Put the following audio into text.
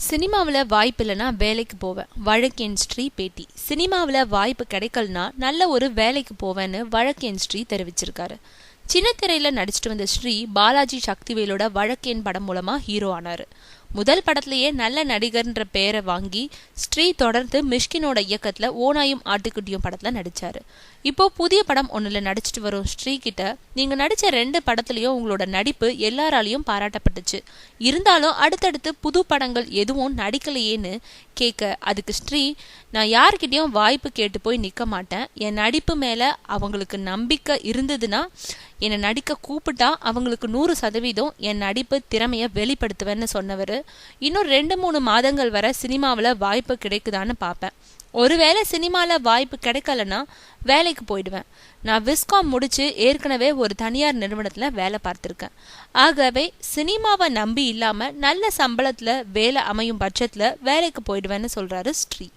சினிமாவில் வாய்ப்பு இல்லைன்னா வேலைக்கு போவேன், வழக்கேன் ஸ்ரீ பேட்டி. சினிமாவில் வாய்ப்பு கிடைக்கலனா நல்ல ஒரு வேலைக்கு போவேன்னு வழக்கேன் ஸ்ரீ தெரிவிச்சிருக்காரு. சின்ன திரையில நடிச்சிட்டு வந்த ஸ்ரீ பாலாஜி சக்திவேலோட வழக்கேன் படம் மூலமா ஹீரோ ஆனாரு. முதல் படத்திலேயே நல்ல நடிகர்ன்ற பெயரை வாங்கி ஸ்ரீ தொடர்ந்து மிஷ்கினோட இயக்கத்துல ஓனாயும் ஆட்டுக்குட்டியும் படத்துல நடிச்சாரு. இப்போ புதிய படம் ஒண்ணுல நடிச்சிட்டு வரும் ஸ்ரீ கிட்ட, நீங்க நடிச்ச 2 படத்துலயும் உங்களோட நடிப்பு எல்லாராலையும் பாராட்டப்பட்டுச்சு, இருந்தாலும் அடுத்தடுத்து புது படங்கள் எதுவும் நடிக்கலையேன்னு கேட்க, அதுக்கு ஸ்ரீ, நான் யார்கிட்டயும் வாய்ப்பு கேட்டு போய் நிக்க மாட்டேன். என் நடிப்பு மேல அவங்களுக்கு நம்பிக்கை இருந்ததுன்னா என்னை நடிக்க கூப்பிட்டா அவங்களுக்கு 100% என் நடிப்பு திறமைய வெளிப்படுத்துவேன்னு சொன்னவர், இன்னும் 2-3 மாதங்கள் வரை சினிமாவில் வாய்ப்பு கிடைக்குதான்னு பார்ப்பேன். ஒருவேளை சினிமாவில் வாய்ப்பு கிடைக்கலன்னா வேலைக்கு போயிடுவேன். நான் விஸ்காம் முடிச்சு ஏற்கனவே ஒரு தனியார் நிறுவனத்தில் வேலை பார்த்துருக்கேன். ஆகவே சினிமாவை நம்பி இல்லாமல் நல்ல சம்பளத்தில் வேலை அமையும் பட்சத்தில் வேலைக்கு போயிடுவேன்னு சொல்கிறாரு ஸ்ரீ.